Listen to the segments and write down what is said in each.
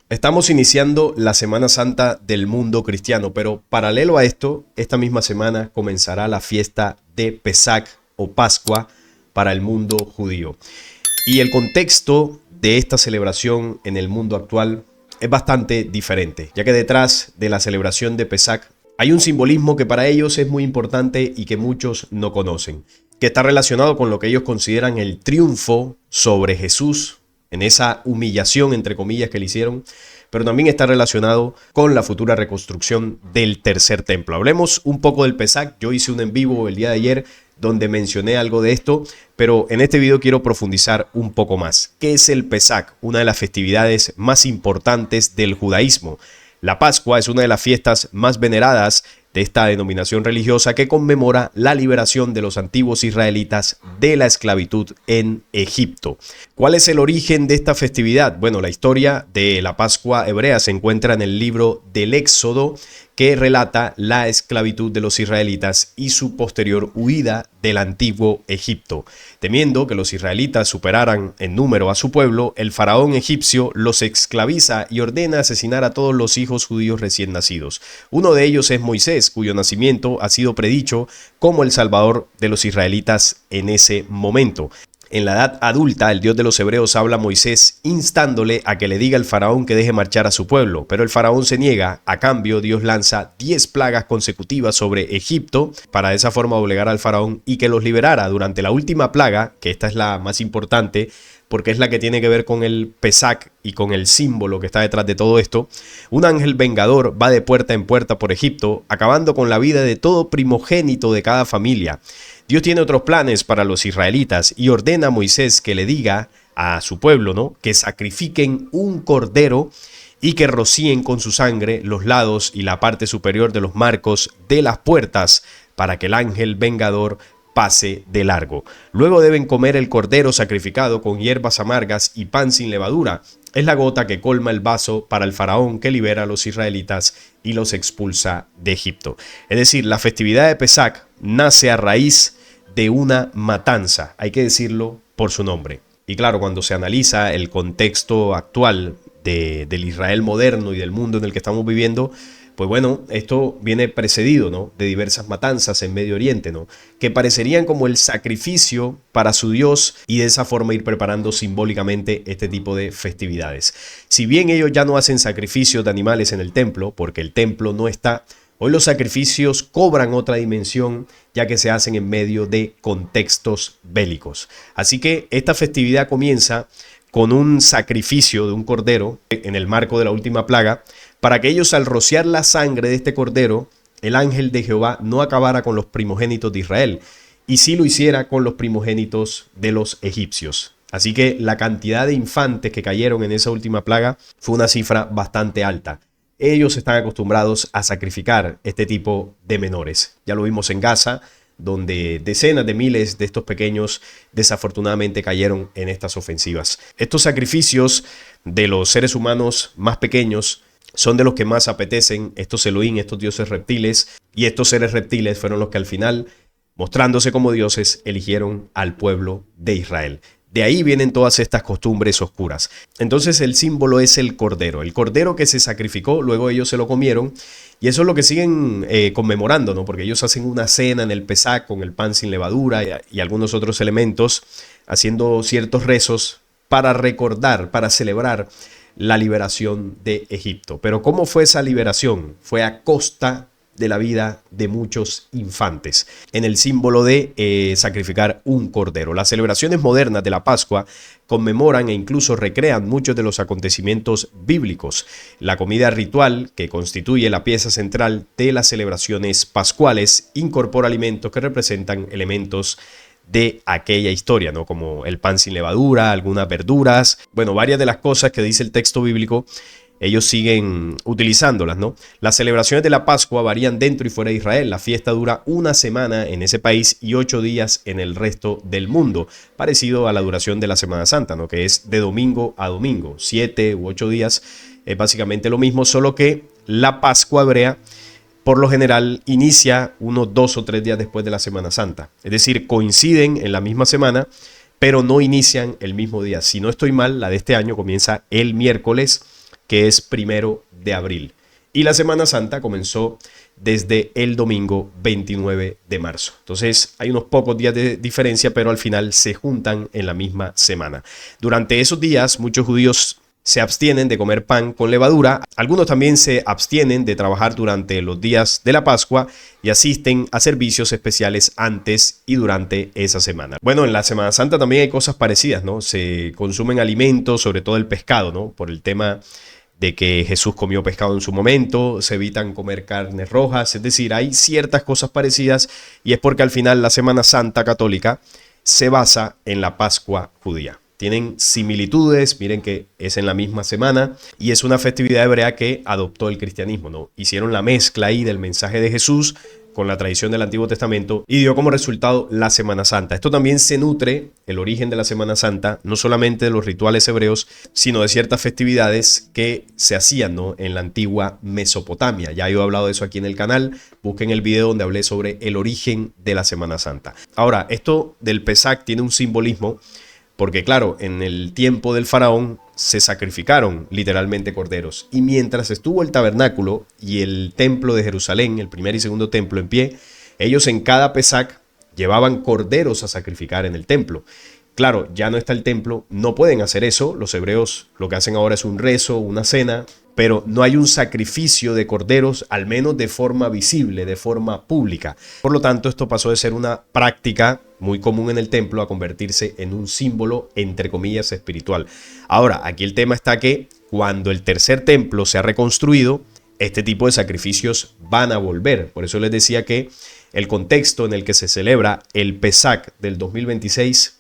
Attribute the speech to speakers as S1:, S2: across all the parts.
S1: Estamos iniciando la Semana Santa del mundo cristiano, pero paralelo a esto, esta misma semana comenzará la fiesta de Pesach o Pascua para el mundo judío. Y el contexto de esta celebración en el mundo actual es bastante diferente, ya que detrás de la celebración de Pesach hay un simbolismo que para ellos es muy importante y que muchos no conocen, que está relacionado con lo que ellos consideran el triunfo sobre Jesús en esa humillación, entre comillas, que le hicieron, pero también está relacionado con la futura reconstrucción del tercer templo. Hablemos un poco del Pesach. Yo hice un en vivo el día de ayer donde mencioné algo de esto, pero en este video quiero profundizar un poco más. ¿Qué es el Pesach? Una de las festividades más importantes del judaísmo. La Pascua es una de las fiestas más veneradas de esta denominación religiosa que conmemora la liberación de los antiguos israelitas de la esclavitud en Egipto. ¿Cuál es el origen de esta festividad? Bueno, la historia de la Pascua hebrea se encuentra en el libro del Éxodo, que relata la esclavitud de los israelitas y su posterior huida del antiguo Egipto. Temiendo que los israelitas superaran en número a su pueblo, el faraón egipcio los esclaviza y ordena asesinar a todos los hijos judíos recién nacidos. Uno de ellos es Moisés, cuyo nacimiento ha sido predicho como el salvador de los israelitas en ese momento. En la edad adulta, el Dios de los hebreos habla a Moisés instándole a que le diga al faraón que deje marchar a su pueblo, pero el faraón se niega. A cambio, Dios lanza 10 plagas consecutivas sobre Egipto para de esa forma obligar al faraón y que los liberara. Durante la última plaga, que esta es la más importante, porque es la que tiene que ver con el Pesach y con el símbolo que está detrás de todo esto, un ángel vengador va de puerta en puerta por Egipto, acabando con la vida de todo primogénito de cada familia. Dios tiene otros planes para los israelitas y ordena a Moisés que le diga a su pueblo, ¿no?, que sacrifiquen un cordero y que rocíen con su sangre los lados y la parte superior de los marcos de las puertas para que el ángel vengador pase de largo. Luego deben comer el cordero sacrificado con hierbas amargas y pan sin levadura. Es la gota que colma el vaso para el faraón que libera a los israelitas y los expulsa de Egipto. Es decir, la festividad de Pesach nace a raíz de una matanza, hay que decirlo por su nombre. Y claro, cuando se analiza el contexto actual del Israel moderno y del mundo en el que estamos viviendo, pues bueno, esto viene precedido, ¿no?, de diversas matanzas en Medio Oriente, ¿no?, que parecerían como el sacrificio para su Dios y de esa forma ir preparando simbólicamente este tipo de festividades. Si bien ellos ya no hacen sacrificios de animales en el templo, porque el templo no está, hoy los sacrificios cobran otra dimensión ya que se hacen en medio de contextos bélicos. Así que esta festividad comienza con un sacrificio de un cordero en el marco de la última plaga, para que ellos al rociar la sangre de este cordero, el ángel de Jehová no acabara con los primogénitos de Israel, y sí lo hiciera con los primogénitos de los egipcios. Así que la cantidad de infantes que cayeron en esa última plaga fue una cifra bastante alta. Ellos están acostumbrados a sacrificar este tipo de menores. Ya lo vimos en Gaza, donde decenas de miles de estos pequeños desafortunadamente cayeron en estas ofensivas. Estos sacrificios de los seres humanos más pequeños son de los que más apetecen estos Elohim, estos dioses reptiles, y estos seres reptiles fueron los que al final, mostrándose como dioses, eligieron al pueblo de Israel. De ahí vienen todas estas costumbres oscuras. Entonces el símbolo es el cordero que se sacrificó, luego ellos se lo comieron, y eso es lo que siguen conmemorando, ¿no?, porque ellos hacen una cena en el Pesach con el pan sin levadura y algunos otros elementos, haciendo ciertos rezos para recordar, para celebrar la liberación de Egipto. Pero ¿cómo fue esa liberación? Fue a costa de la vida de muchos infantes, en el símbolo de sacrificar un cordero. Las celebraciones modernas de la Pascua conmemoran e incluso recrean muchos de los acontecimientos bíblicos. La comida ritual, que constituye la pieza central de las celebraciones pascuales, incorpora alimentos que representan elementos de aquella historia, ¿no?, como el pan sin levadura, algunas verduras, bueno, varias de las cosas que dice el texto bíblico. Ellos siguen utilizándolas, ¿no? Las celebraciones de la Pascua varían dentro y fuera de Israel. La fiesta dura una semana en ese país y 8 días en el resto del mundo, parecido a la duración de la Semana Santa, ¿no?, que es de domingo a domingo, 7 u 8 días. Es básicamente lo mismo, solo que la Pascua hebrea por lo general inicia unos 2 o 3 días después de la Semana Santa. Es decir, coinciden en la misma semana, pero no inician el mismo día. Si no estoy mal, la de este año comienza el miércoles que es 1 de abril. Y la Semana Santa comenzó desde el domingo 29 de marzo. Entonces hay unos pocos días de diferencia, pero al final se juntan en la misma semana. Durante esos días muchos judíos se abstienen de comer pan con levadura. Algunos también se abstienen de trabajar durante los días de la Pascua y asisten a servicios especiales antes y durante esa semana. Bueno, en la Semana Santa también hay cosas parecidas, ¿no? Se consumen alimentos, sobre todo el pescado, ¿no? Por el tema de que Jesús comió pescado en su momento, se evitan comer carnes rojas, es decir, hay ciertas cosas parecidas y es porque al final la Semana Santa católica se basa en la Pascua judía. Tienen similitudes, miren que es en la misma semana y es una festividad hebrea que adoptó el cristianismo, ¿no? Hicieron la mezcla ahí del mensaje de Jesús con la tradición del Antiguo Testamento y dio como resultado la Semana Santa. Esto también se nutre, el origen de la Semana Santa, no solamente de los rituales hebreos, sino de ciertas festividades que se hacían, ¿no?, en la antigua Mesopotamia. Ya yo he hablado de eso aquí en el canal, busquen el video donde hablé sobre el origen de la Semana Santa. Ahora, esto del Pesach tiene un simbolismo porque claro, en el tiempo del faraón se sacrificaron literalmente corderos. Y mientras estuvo el tabernáculo y el templo de Jerusalén, el primer y segundo templo en pie, ellos en cada Pesach llevaban corderos a sacrificar en el templo. Claro, ya no está el templo, no pueden hacer eso. Los hebreos lo que hacen ahora es un rezo, una cena, pero no hay un sacrificio de corderos, al menos de forma visible, de forma pública. Por lo tanto, esto pasó de ser una práctica muy común en el templo a convertirse en un símbolo, entre comillas, espiritual. Ahora, aquí el tema está que cuando el tercer templo se ha reconstruido, este tipo de sacrificios van a volver. Por eso les decía que el contexto en el que se celebra el Pesach del 2026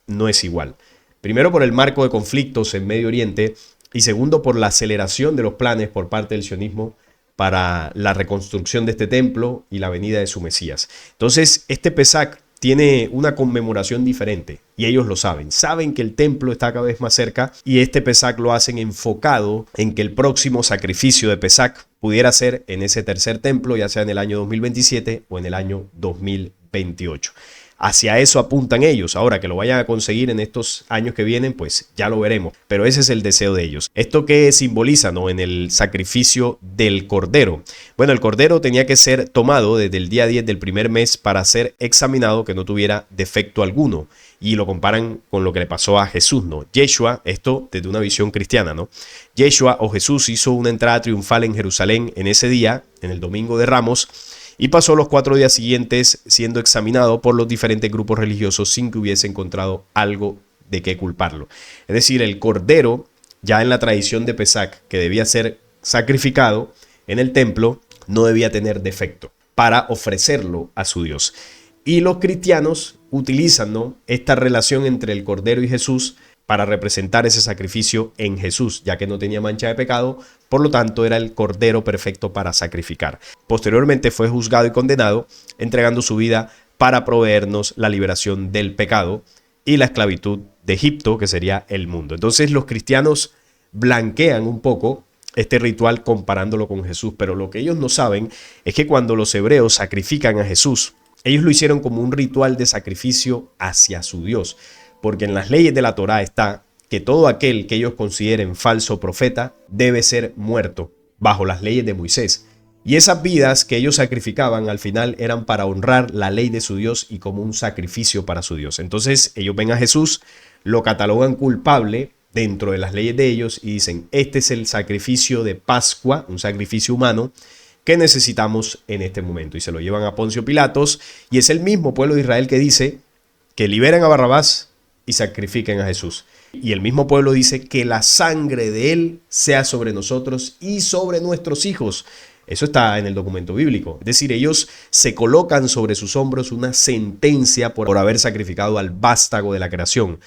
S1: no es igual. Primero por el marco de conflictos en Medio Oriente y segundo por la aceleración de los planes por parte del sionismo para la reconstrucción de este templo y la venida de su Mesías. Entonces, este Pesach tiene una conmemoración diferente y ellos lo saben. Saben que el templo está cada vez más cerca y este Pesach lo hacen enfocado en que el próximo sacrificio de Pesach pudiera ser en ese tercer templo, ya sea en el año 2027 o en el año 2028. Hacia eso apuntan ellos. Ahora que lo vayan a conseguir en estos años que vienen, pues ya lo veremos. Pero ese es el deseo de ellos. ¿Esto qué simboliza, no? En el sacrificio del cordero. Bueno, el cordero tenía que ser tomado desde el día 10 del primer mes para ser examinado, que no tuviera defecto alguno. Y lo comparan con lo que le pasó a Jesús, ¿no? Yeshua, esto desde una visión cristiana, ¿no? Yeshua o Jesús hizo una entrada triunfal en Jerusalén en ese día, en el Domingo de Ramos, y pasó los 4 días siguientes siendo examinado por los diferentes grupos religiosos sin que hubiese encontrado algo de qué culparlo. Es decir, el cordero, ya en la tradición de Pesach, que debía ser sacrificado en el templo, no debía tener defecto para ofrecerlo a su Dios. Y los cristianos utilizan, ¿no?, esta relación entre el cordero y Jesús para representar ese sacrificio en Jesús, ya que no tenía mancha de pecado, por lo tanto era el cordero perfecto para sacrificar. Posteriormente fue juzgado y condenado, entregando su vida para proveernos la liberación del pecado y la esclavitud de Egipto, que sería el mundo. Entonces los cristianos blanquean un poco este ritual comparándolo con Jesús, pero lo que ellos no saben es que cuando los hebreos sacrifican a Jesús, ellos lo hicieron como un ritual de sacrificio hacia su Dios. Porque en las leyes de la Torá está que todo aquel que ellos consideren falso profeta debe ser muerto bajo las leyes de Moisés. Y esas vidas que ellos sacrificaban al final eran para honrar la ley de su Dios y como un sacrificio para su Dios. Entonces ellos ven a Jesús, lo catalogan culpable dentro de las leyes de ellos y dicen, este es el sacrificio de Pascua, un sacrificio humano que necesitamos en este momento. Y se lo llevan a Poncio Pilatos y es el mismo pueblo de Israel que dice que liberen a Barrabás y sacrifiquen a Jesús. Y el mismo pueblo dice que la sangre de él sea sobre nosotros y sobre nuestros hijos. Eso está en el documento bíblico. Es decir, ellos se colocan sobre sus hombros una sentencia por haber sacrificado al vástago de la creación,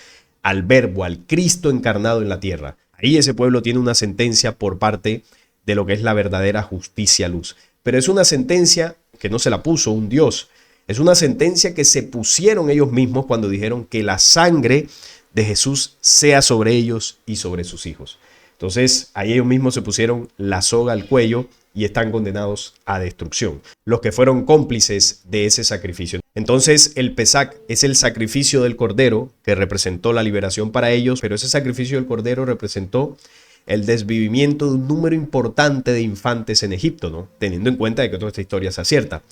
S1: al Verbo, al Cristo encarnado en la tierra. Ahí ese pueblo tiene una sentencia por parte de lo que es la verdadera justicia luz. Pero es una sentencia que no se la puso un Dios. Es una sentencia que se pusieron ellos mismos cuando dijeron que la sangre de Jesús sea sobre ellos y sobre sus hijos. Entonces, ahí ellos mismos se pusieron la soga al cuello y están condenados a destrucción, los que fueron cómplices de ese sacrificio. Entonces, el Pesach es el sacrificio del Cordero que representó la liberación para ellos, pero ese sacrificio del Cordero representó el desvivimiento de un número importante de infantes en Egipto, ¿no? Teniendo en cuenta de que toda esta historia sea cierta.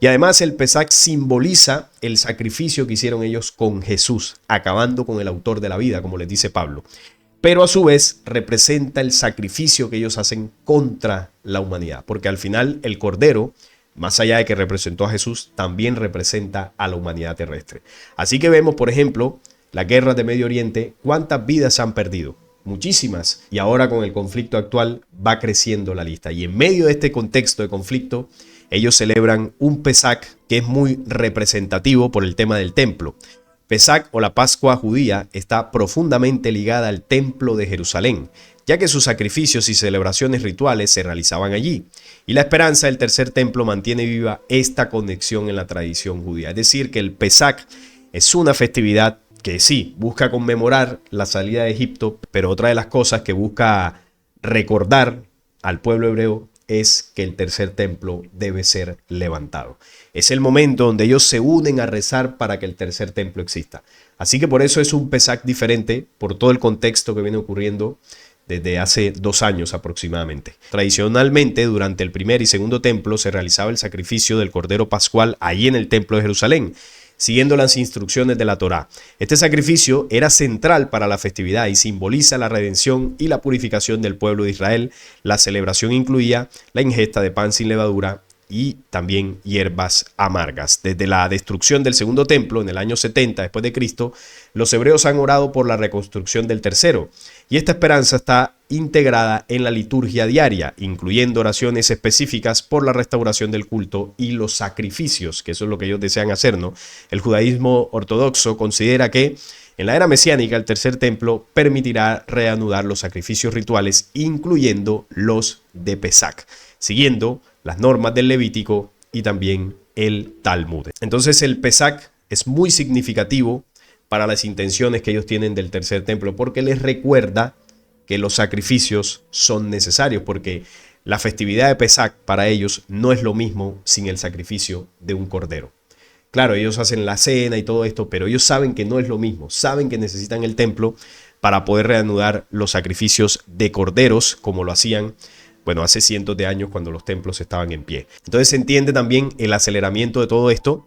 S1: Y además el Pesach simboliza el sacrificio que hicieron ellos con Jesús, acabando con el autor de la vida, como les dice Pablo. Pero a su vez representa el sacrificio que ellos hacen contra la humanidad, porque al final el Cordero, más allá de que representó a Jesús, también representa a la humanidad terrestre. Así que vemos, por ejemplo, las guerras de Medio Oriente, cuántas vidas se han perdido. Muchísimas. Y ahora con el conflicto actual va creciendo la lista. Y en medio de este contexto de conflicto, ellos celebran un Pesach que es muy representativo por el tema del templo. Pesach o la Pascua judía está profundamente ligada al templo de Jerusalén, ya que sus sacrificios y celebraciones rituales se realizaban allí. Y la esperanza del tercer templo mantiene viva esta conexión en la tradición judía. Es decir, que el Pesach es una festividad que sí, busca conmemorar la salida de Egipto, pero otra de las cosas que busca recordar al pueblo hebreo es que el tercer templo debe ser levantado. Es el momento donde ellos se unen a rezar para que el tercer templo exista. Así que por eso es un Pesach diferente, por todo el contexto que viene ocurriendo desde hace 2 años aproximadamente. Tradicionalmente, durante el primer y segundo templo se realizaba el sacrificio del Cordero Pascual ahí en el templo de Jerusalén, siguiendo las instrucciones de la Torá. Este sacrificio era central para la festividad y simboliza la redención y la purificación del pueblo de Israel. La celebración incluía la ingesta de pan sin levadura y también hierbas amargas. Desde la destrucción del segundo templo en el año 70 después de Cristo, los hebreos han orado por la reconstrucción del tercero, y esta esperanza está integrada en la liturgia diaria, incluyendo oraciones específicas por la restauración del culto y los sacrificios, que eso es lo que ellos desean hacer, ¿no? El judaísmo ortodoxo considera que en la era mesiánica el tercer templo permitirá reanudar los sacrificios rituales, incluyendo los de Pesach, siguiendo las normas del Levítico y también el Talmud. Entonces el Pesach es muy significativo para las intenciones que ellos tienen del tercer templo, porque les recuerda que los sacrificios son necesarios, porque la festividad de Pesach para ellos no es lo mismo sin el sacrificio de un cordero. Claro, ellos hacen la cena y todo esto, pero ellos saben que no es lo mismo, saben que necesitan el templo para poder reanudar los sacrificios de corderos, como lo hacían, bueno, hace cientos de años cuando los templos estaban en pie. Entonces se entiende también el aceleramiento de todo esto,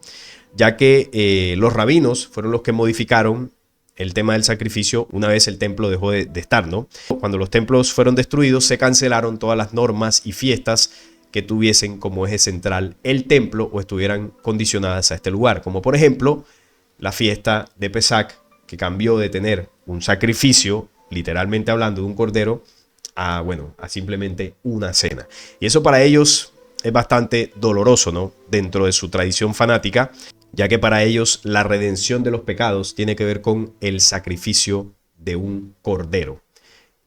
S1: ya que los rabinos fueron los que modificaron el tema del sacrificio una vez el templo dejó de estar, ¿no? Cuando los templos fueron destruidos, se cancelaron todas las normas y fiestas que tuviesen como eje central el templo o estuvieran condicionadas a este lugar, como por ejemplo la fiesta de Pesach, que cambió de tener un sacrificio, literalmente hablando, de un cordero, a simplemente una cena. Y eso para ellos es bastante doloroso, ¿no? Dentro de su tradición fanática, ya que para ellos la redención de los pecados tiene que ver con el sacrificio de un cordero,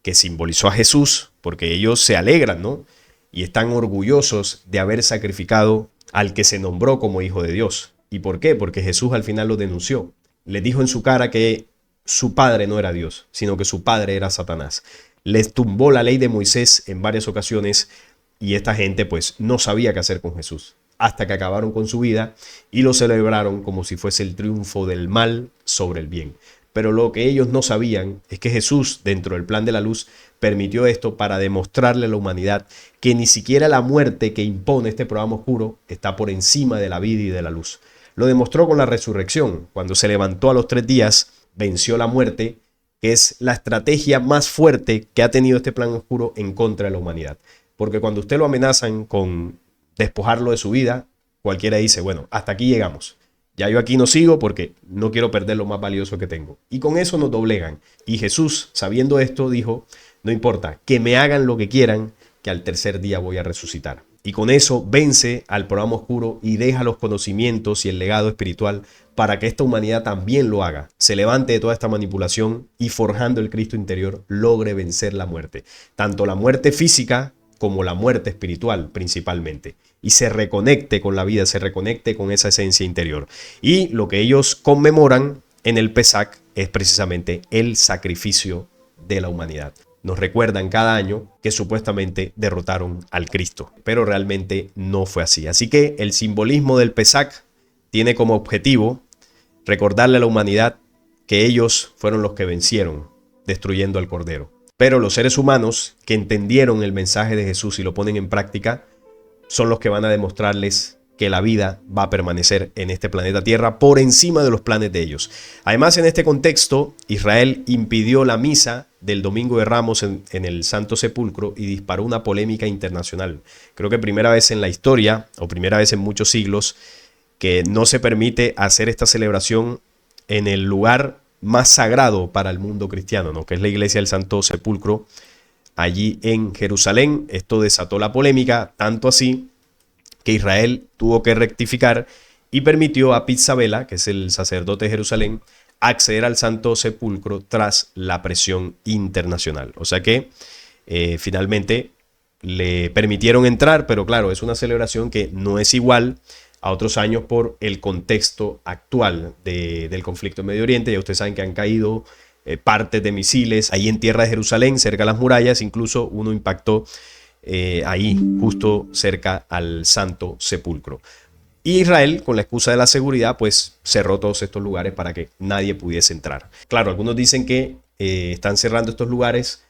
S1: que simbolizó a Jesús, porque ellos se alegran, ¿no? Y están orgullosos de haber sacrificado al que se nombró como Hijo de Dios. ¿Y por qué? Porque Jesús al final lo denunció. Les dijo en su cara que su padre no era Dios, sino que su padre era Satanás. Les tumbó la ley de Moisés en varias ocasiones y esta gente pues no sabía qué hacer con Jesús, hasta que acabaron con su vida y lo celebraron como si fuese el triunfo del mal sobre el bien. Pero lo que ellos no sabían es que Jesús, dentro del plan de la luz, permitió esto para demostrarle a la humanidad que ni siquiera la muerte que impone este programa oscuro está por encima de la vida y de la luz. Lo demostró con la resurrección, cuando se levantó a los 3 días, venció la muerte, que es la estrategia más fuerte que ha tenido este plan oscuro en contra de la humanidad. Porque cuando usted lo amenazan con despojarlo de su vida, cualquiera dice, bueno, hasta aquí llegamos. Ya yo aquí no sigo porque no quiero perder lo más valioso que tengo. Y con eso nos doblegan. Y Jesús, sabiendo esto, dijo, no importa, que me hagan lo que quieran, que al tercer día voy a resucitar. Y con eso vence al programa oscuro y deja los conocimientos y el legado espiritual para que esta humanidad también lo haga. Se levante de toda esta manipulación y forjando el Cristo interior logre vencer la muerte. Tanto la muerte física como la muerte espiritual principalmente. Y se reconecte con la vida, se reconecte con esa esencia interior. Y lo que ellos conmemoran en el Pesach es precisamente el sacrificio de la humanidad. Nos recuerdan cada año que supuestamente derrotaron al Cristo, pero realmente no fue así. Así que el simbolismo del Pesach tiene como objetivo recordarle a la humanidad que ellos fueron los que vencieron, destruyendo al Cordero. Pero los seres humanos que entendieron el mensaje de Jesús y lo ponen en práctica son los que van a demostrarles que la vida va a permanecer en este planeta Tierra por encima de los planes de ellos. Además, en este contexto, Israel impidió la misa del Domingo de Ramos en el Santo Sepulcro y disparó una polémica internacional. Creo que primera vez en la historia, o primera vez en muchos siglos, que no se permite hacer esta celebración en el lugar más sagrado para el mundo cristiano, ¿no? Que es la iglesia del Santo Sepulcro, allí en Jerusalén. Esto desató la polémica, tanto así que Israel tuvo que rectificar y permitió a Pete Sabela, que es el sacerdote de Jerusalén, acceder al Santo Sepulcro tras la presión internacional. O sea que finalmente le permitieron entrar, pero claro, es una celebración que no es igual a otros años por el contexto actual del conflicto en Medio Oriente. Ya ustedes saben que han caído partes de misiles ahí en tierra de Jerusalén, cerca de las murallas. Incluso uno impactó ahí, justo cerca al Santo Sepulcro. Y Israel, con la excusa de la seguridad, pues cerró todos estos lugares para que nadie pudiese entrar. Claro, algunos dicen que están cerrando estos lugares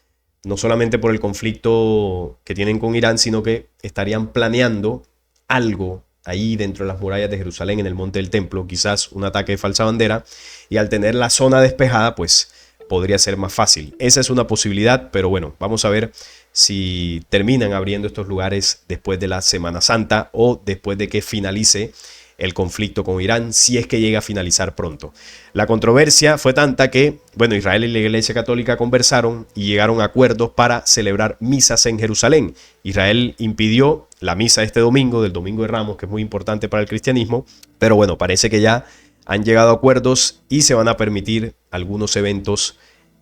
S1: no solamente por el conflicto que tienen con Irán, sino que estarían planeando algo ahí dentro de las murallas de Jerusalén, en el Monte del Templo, quizás un ataque de falsa bandera, y al tener la zona despejada, pues podría ser más fácil. Esa es una posibilidad, pero bueno, vamos a ver si terminan abriendo estos lugares después de la Semana Santa o después de que finalice el conflicto con Irán, si es que llega a finalizar pronto. La controversia fue tanta que, bueno, Israel y la Iglesia Católica conversaron y llegaron a acuerdos para celebrar misas en Jerusalén. Israel impidió la misa este domingo, del Domingo de Ramos, que es muy importante para el cristianismo, pero bueno, parece que ya han llegado a acuerdos y se van a permitir algunos eventos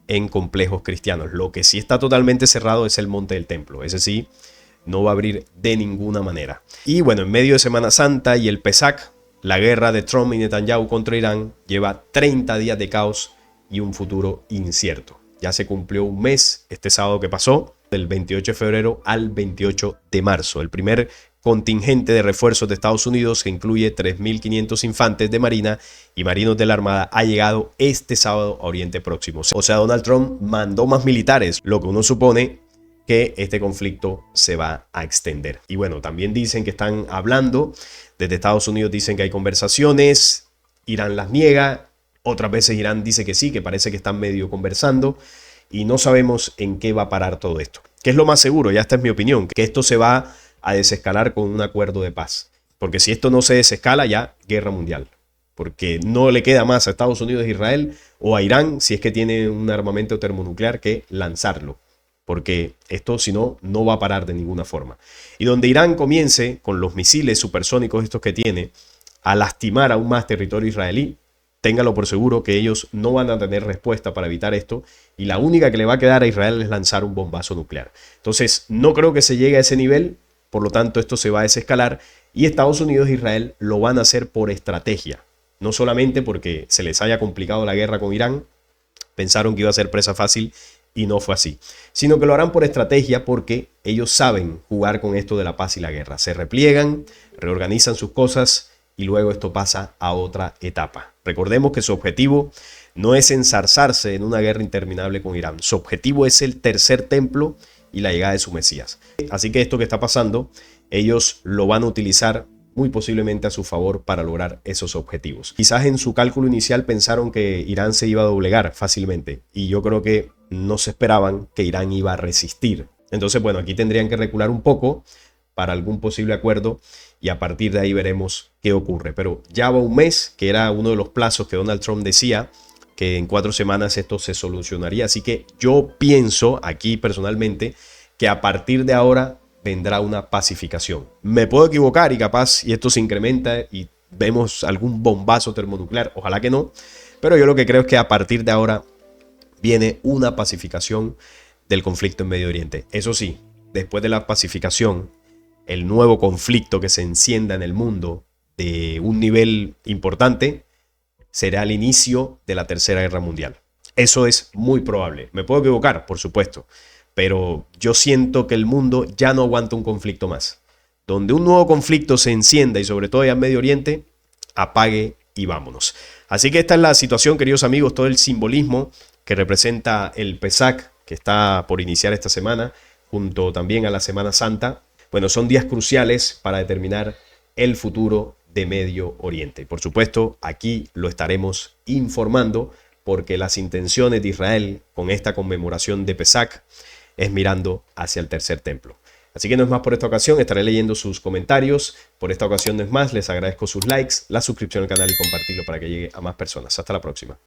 S1: en complejos cristianos. Lo que sí está totalmente cerrado es el Monte del Templo. Ese sí no va a abrir de ninguna manera. Y bueno, en medio de Semana Santa y el Pesach, la guerra de Trump y Netanyahu contra Irán lleva 30 días de caos y un futuro incierto. Ya se cumplió un mes este sábado que pasó, del 28 de febrero al 28 de marzo. El primer contingente de refuerzos de Estados Unidos, que incluye 3.500 infantes de marina y marinos de la Armada, ha llegado este sábado a Oriente Próximo. O sea, Donald Trump mandó más militares, lo que uno supone que este conflicto se va a extender. Y bueno, también dicen que están hablando, desde Estados Unidos dicen que hay conversaciones, Irán las niega, otras veces Irán dice que sí, que parece que están medio conversando, y no sabemos en qué va a parar todo esto. ¿Qué es lo más seguro? Ya esta es mi opinión, que esto se va a desescalar con un acuerdo de paz. Porque si esto no se desescala, ya guerra mundial. Porque no le queda más a Estados Unidos e Israel o a Irán, si es que tiene un armamento termonuclear, que lanzarlo. Porque esto, si no, no va a parar de ninguna forma. Y donde Irán comience, con los misiles supersónicos estos que tiene, a lastimar aún más territorio israelí, téngalo por seguro que ellos no van a tener respuesta para evitar esto, y la única que le va a quedar a Israel es lanzar un bombazo nuclear. Entonces, no creo que se llegue a ese nivel, por lo tanto, esto se va a desescalar, y Estados Unidos e Israel lo van a hacer por estrategia. No solamente porque se les haya complicado la guerra con Irán, pensaron que iba a ser presa fácil, y no fue así, sino que lo harán por estrategia porque ellos saben jugar con esto de la paz y la guerra. Se repliegan, reorganizan sus cosas y luego esto pasa a otra etapa. Recordemos que su objetivo no es ensarzarse en una guerra interminable con Irán. Su objetivo es el tercer templo y la llegada de su Mesías. Así que esto que está pasando, ellos lo van a utilizar muy posiblemente a su favor para lograr esos objetivos. Quizás en su cálculo inicial pensaron que Irán se iba a doblegar fácilmente, y yo creo que no se esperaban que Irán iba a resistir. Entonces, bueno, aquí tendrían que recular un poco para algún posible acuerdo, y a partir de ahí veremos qué ocurre. Pero ya va un mes, que era uno de los plazos que Donald Trump decía, que en 4 semanas esto se solucionaría. Así que yo pienso aquí personalmente que a partir de ahora vendrá una pacificación. Me puedo equivocar y capaz y esto se incrementa y vemos algún bombazo termonuclear, ojalá que no, pero yo lo que creo es que a partir de ahora viene una pacificación del conflicto en Medio Oriente. Eso sí, después de la pacificación, el nuevo conflicto que se encienda en el mundo de un nivel importante será el inicio de la Tercera Guerra Mundial. Eso es muy probable. Me puedo equivocar, por supuesto, pero yo siento que el mundo ya no aguanta un conflicto más. Donde un nuevo conflicto se encienda, y sobre todo allá en Medio Oriente, apague y vámonos. Así que esta es la situación, queridos amigos, todo el simbolismo que representa el Pesach que está por iniciar esta semana, junto también a la Semana Santa, bueno, son días cruciales para determinar el futuro de Medio Oriente. Por supuesto, aquí lo estaremos informando porque las intenciones de Israel con esta conmemoración de Pesach es mirando hacia el tercer templo. Así que no es más por esta ocasión, estaré leyendo sus comentarios. Por esta ocasión no es más, les agradezco sus likes, la suscripción al canal y compartirlo para que llegue a más personas. Hasta la próxima.